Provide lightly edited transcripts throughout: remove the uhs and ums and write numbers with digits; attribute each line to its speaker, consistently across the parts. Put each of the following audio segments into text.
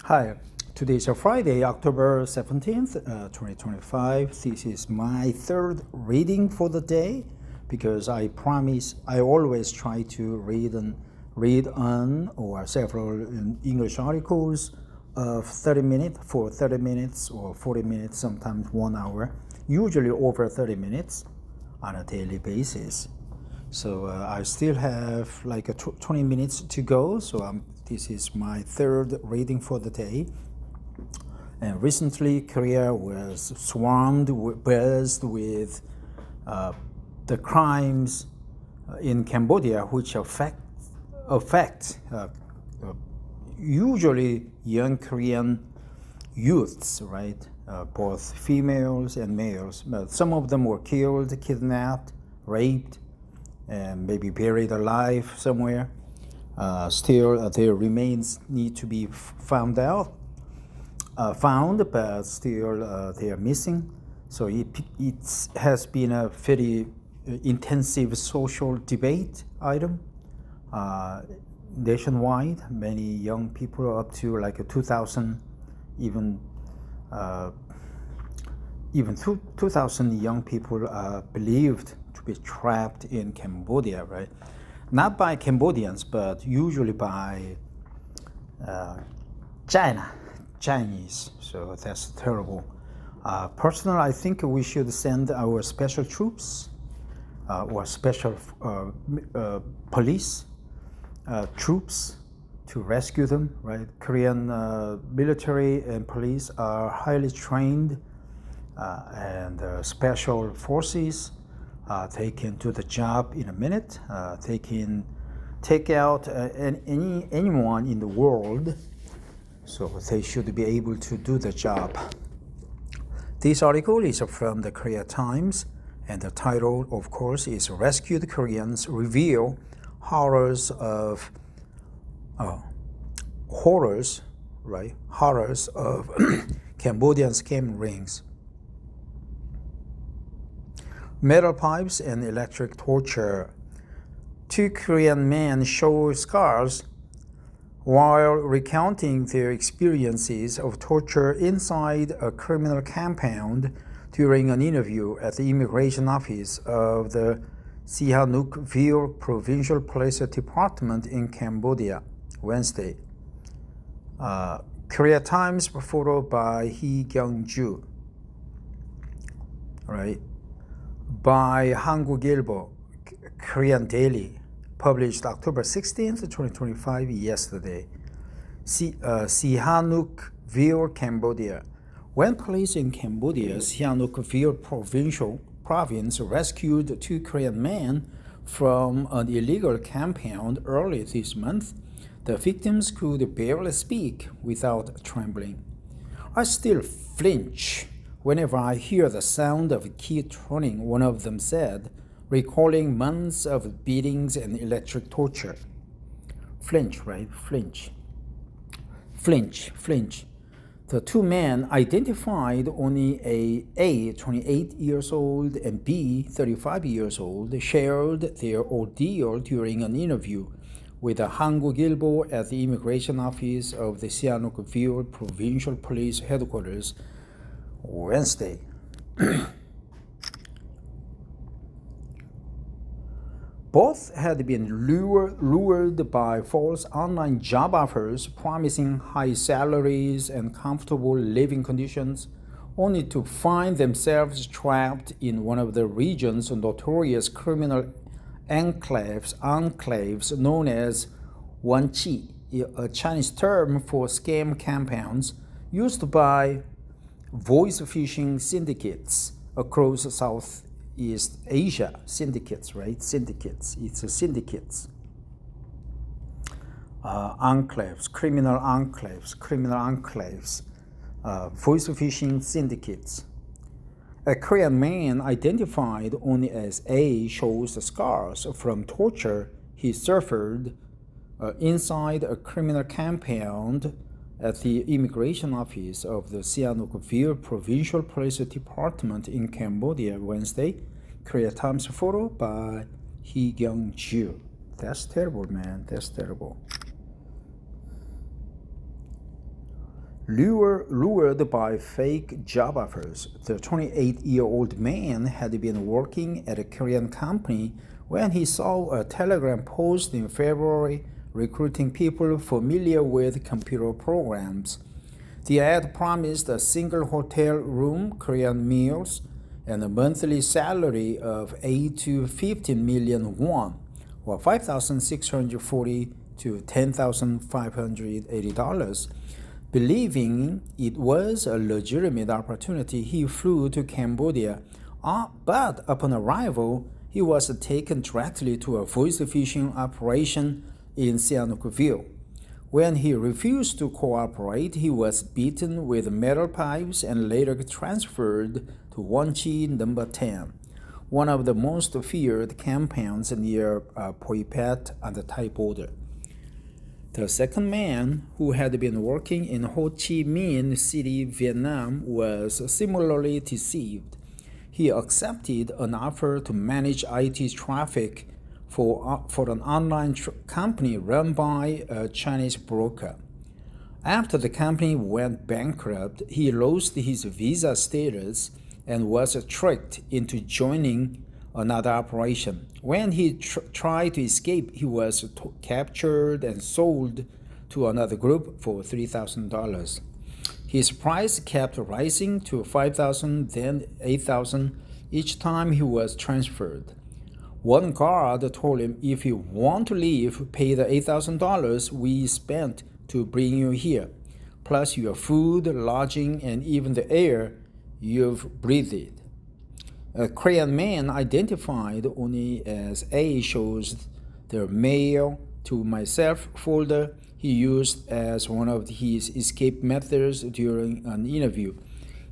Speaker 1: Hi, today is a Friday, October 17th, 2025. This is my third reading for the day because I promise I always try to read on or several English articles of 30 minutes for 30 minutes or 40 minutes, sometimes 1 hour, usually over 30 minutes on a daily basis. So I still have like 20 minutes to go. So this is my third reading for the day. And recently, Korea was buzzed with the crimes in Cambodia, which affect usually young Korean youths, right? Both females and males. Some of them were killed, kidnapped, raped, and maybe buried alive somewhere. Still, their remains need to be found, but still they are missing. So it has been a very intensive social debate item nationwide. Many young people, up to like 2,000, even 2,000 young people are believed to be trapped in Cambodia, right? Not by Cambodians, but usually by Chinese. So that's terrible. Personally, I think we should send our special troops or special police troops to rescue them, right? Korean military and police are highly trained and special forces. They can do the job in a minute. They can take out anyone in the world. So they should be able to do the job. This article is from the Korea Times, and the title, of course, is "Rescued Koreans Reveal Horrors of Horrors of Cambodian scam rings." Metal pipes and electric torture. 2 Korean men show scars while recounting their experiences of torture inside a criminal compound during an interview at the immigration office of the Sihanoukville Provincial Police Department in Cambodia, Wednesday. Korea Times photo by Hee Kyung-ju. Right. By 한국인들, Korean Daily, published October 16th, 2025, yesterday. Sihanoukville, Cambodia. When police in Cambodia's Sihanoukville province rescued 2 Korean men from an illegal compound early this month, the victims could barely speak without trembling. "I still flinch whenever I hear the sound of a key turning," one of them said, recalling months of beatings and electric torture. Flinch, right? Flinch. The 2 men, identified only A, 28 years old, and B, 35 years old, shared their ordeal during an interview with the 한국인들 at the immigration office of the Sihanoukville Provincial Police Headquarters Wednesday. Both had been lured by false online job offers promising high salaries and comfortable living conditions, only to find themselves trapped in one of the region's notorious criminal enclaves known as wanqi, a Chinese term for scam compounds used by voice phishing syndicates across Southeast Asia. Syndicates, right? Syndicates. It's a syndicates. Criminal enclaves. Voice phishing syndicates. A Korean man identified only as A shows the scars from torture he suffered inside a criminal compound at the immigration office of the Sihanoukville Provincial Police Department in Cambodia, Wednesday. Korea Times photo by Hee Kyung-ju. That's terrible, man. That's terrible. Lured by fake job offers, the 28-year-old man had been working at a Korean company when he saw a telegram post in February recruiting people familiar with computer programs. The ad promised a single hotel room, Korean meals, and a monthly salary of 8 to 15 million won, or 5,640 to $10,580. Believing it was a legitimate opportunity, he flew to Cambodia, but upon arrival, he was taken directly to a voice phishing operation in Sihanoukville. When he refused to cooperate, he was beaten with metal pipes and later transferred to Wonchi No. 10, one of the most feared compounds near Poipet on the Thai border. The second man, who had been working in Ho Chi Minh City, Vietnam, was similarly deceived. He accepted an offer to manage IT traffic for an online company run by a Chinese broker. After the company went bankrupt, he lost his visa status and was tricked into joining another operation. When he tried to escape, he was captured and sold to another group for $3,000. His price kept rising to $5,000, then $8,000 each time he was transferred. One guard told him, "If you want to leave, pay the $8,000 we spent to bring you here, plus your food, lodging, and even the air you've breathed." A Korean man identified only as A shows the mail to myself folder he used as one of his escape methods during an interview.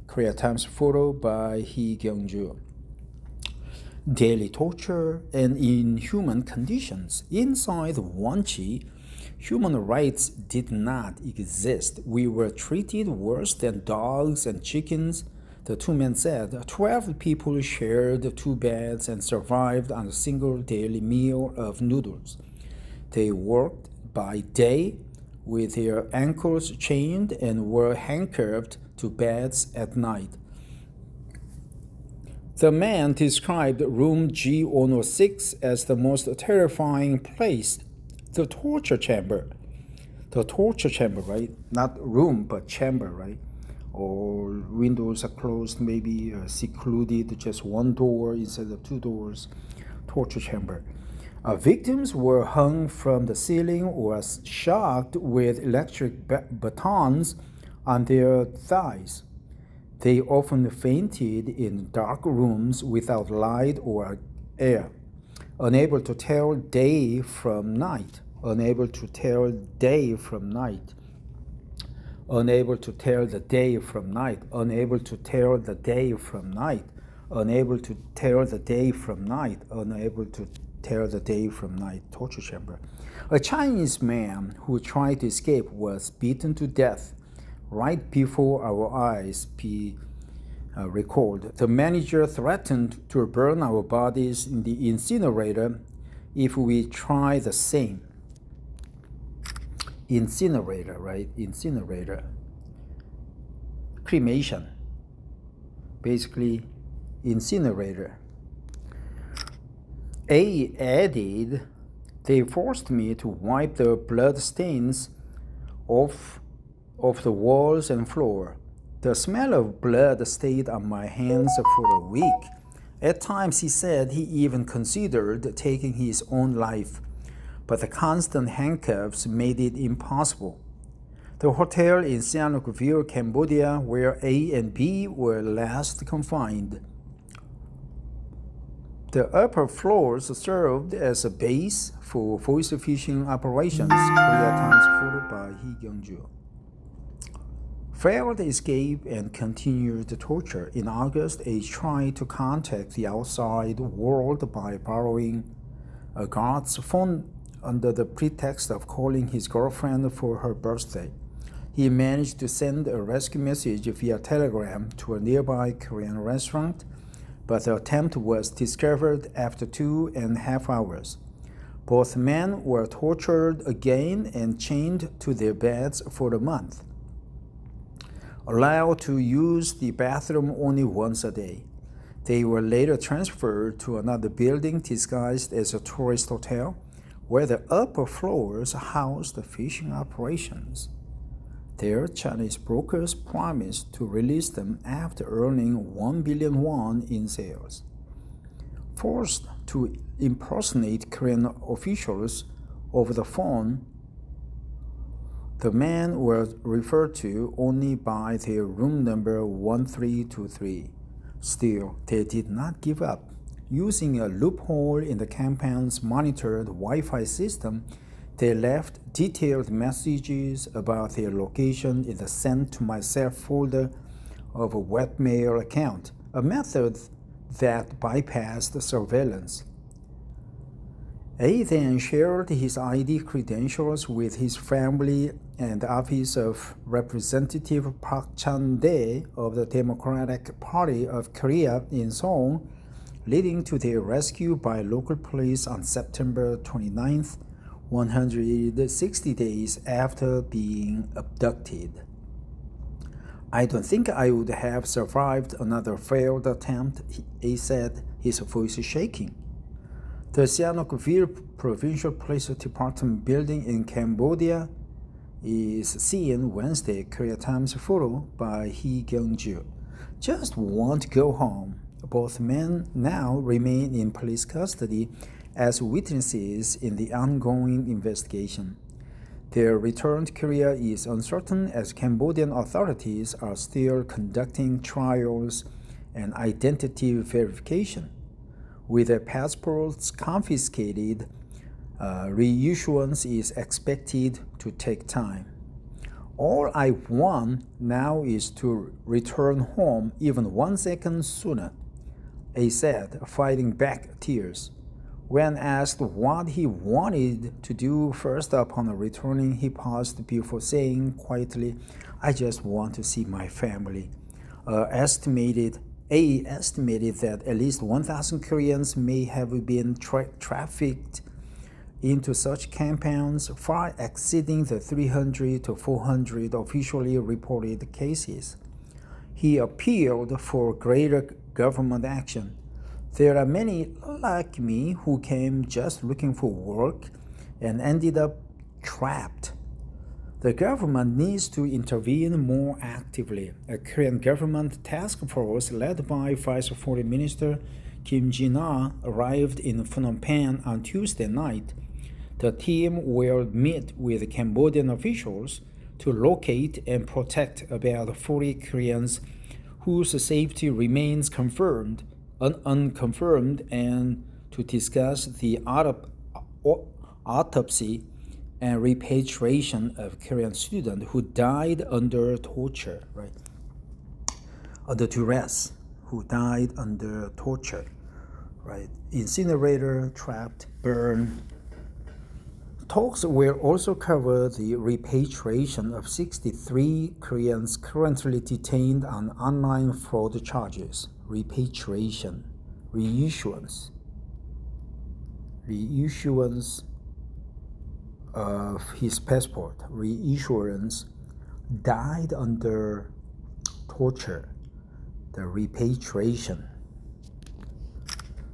Speaker 1: Korea Times photo by Hee Kyung-ju. Daily torture and inhuman conditions. Inside Wonchi, human rights did not exist. We were treated worse than dogs and chickens. The two men said 12 people shared 2 beds and survived on a single daily meal of noodles. They worked by day with their ankles chained and were handcuffed to beds at night. The man described room G106 as the most terrifying place, the torture chamber. The torture chamber, right? Not room, but chamber, right? All windows are closed, maybe secluded, just one door instead of 2 doors. Torture chamber. Victims were hung from the ceiling or shocked with electric batons on their thighs. They often fainted in dark rooms without light or air, unable to tell day from night, unable to tell day from night, unable to tell the day from night, unable to tell the day from night, unable to tell the day from night, unable to tell the day from night. Torture chamber. A Chinese man who tried to escape was beaten to death right before our eyes, P. recalled. The manager threatened to burn our bodies in the incinerator if we try the same. Incinerator, right? Incinerator. Cremation. Basically, incinerator. A added, they forced me to wipe the blood stains off the walls and floor. The smell of blood stayed on my hands for a week. At times, he said he even considered taking his own life, but the constant handcuffs made it impossible. The hotel in Sihanoukville, Cambodia, where A and B were last confined. The upper floors served as a base for voice phishing operations. Korea Times photo by Hee Kyung-ju. Failed escape and continued torture. In August, A tried to contact the outside world by borrowing a guard's phone under the pretext of calling his girlfriend for her birthday. He managed to send a rescue message via telegram to a nearby Korean restaurant, but the attempt was discovered after 2.5 hours. Both men were tortured again and chained to their beds for a month. allowed to use the bathroom only once a day. They were later transferred to another building disguised as a tourist hotel, where the upper floors housed the fishing operations. Their Chinese brokers promised to release them after earning 1 billion won in sales. Forced to impersonate Korean officials over the phone, the men were referred to only by their room number 1323. Still, they did not give up. Using a loophole in the compound's monitored Wi-Fi system, they left detailed messages about their location in the Send to Myself folder of a webmail account, a method that bypassed surveillance. A then shared his ID credentials with his family and the office of Representative Park Chan-dae of the Democratic Party of Korea in Seoul, leading to their rescue by local police on September 29th, 160 days after being abducted. I don't think I would have survived another failed attempt, he said, his voice shaking. The Sihanoukville Provincial Police Department building in Cambodia is seen Wednesday, Korea Times photo by Hee Kyung-ju. Just want to go home. Both men now remain in police custody as witnesses in the ongoing investigation. Their return to Korea is uncertain as Cambodian authorities are still conducting trials and identity verification. With their passports confiscated, reissuance is expected to take time. All I want now is to return home even 1 second sooner, A said, fighting back tears. When asked what he wanted to do first upon returning, he paused before saying quietly, I just want to see my family. Estimated that at least 1,000 Koreans may have been trafficked into such compounds, far exceeding the 300 to 400 officially reported cases. He appealed for greater government action. There are many like me who came just looking for work and ended up trapped. The government needs to intervene more actively. A Korean government task force led by Vice Foreign Minister Kim Jin-ah arrived in Phnom Penh on Tuesday night. The team will meet with Cambodian officials to locate and protect about 40 Koreans whose safety remains unconfirmed and to discuss the autopsy and repatriation of Korean student who died under torture, right? Under duress, who died under torture, right? Incinerator, trapped, burned. Talks will also cover the repatriation of 63 Koreans currently detained on online fraud charges. Repatriation, reissuance of his passport, reissuance, died under torture, the repatriation.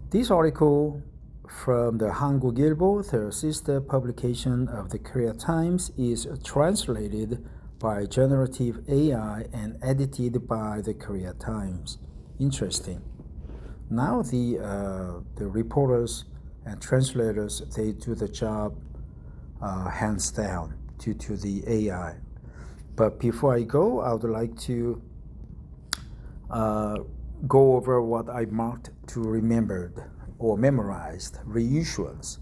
Speaker 1: This article from the 한국인들, the sister publication of the Korea Times, is translated by generative AI and edited by the Korea Times. Interesting. Now the reporters and translators, they do the job hands down due to the AI. But before I go, I would like to go over what I marked to remembered or memorized. Reissuance,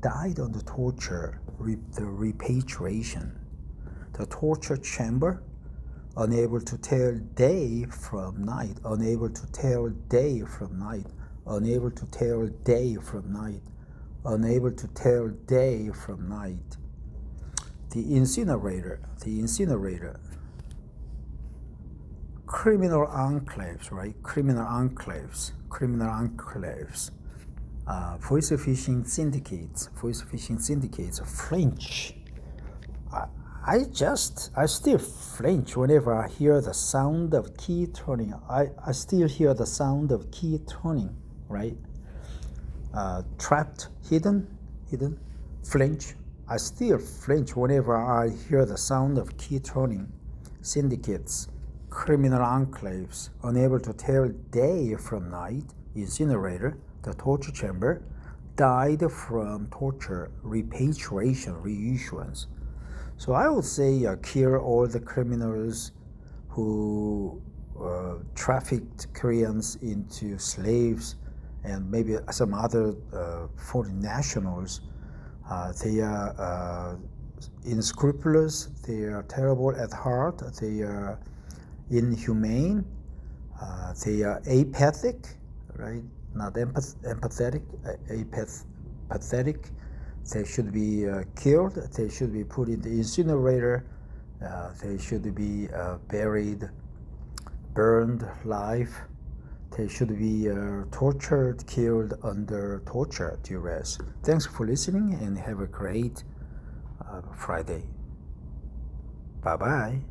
Speaker 1: died under torture, the repatriation, the torture chamber, unable to tell day from night, unable to tell day from night, unable to tell day from night, unable to tell day from night. The incinerator, criminal enclaves, right? Criminal enclaves. Voice phishing syndicates, French. I still flinch whenever I hear the sound of key turning. I still hear the sound of key turning, right? Trapped, hidden, flinch. I still flinch whenever I hear the sound of key turning. Syndicates, criminal enclaves, unable to tell day from night, incinerator, the torture chamber, died from torture, repatriation, reissuance. So I would say kill all the criminals who trafficked Koreans into slaves and maybe some other foreign nationals. They are unscrupulous, they are terrible at heart, they are inhumane, they are apathic, right? Not empathetic, pathetic. They should be killed. They should be put in the incinerator. They should be buried, burned alive. They should be tortured, killed under torture, duress. Thanks for listening and have a great Friday. Bye-bye.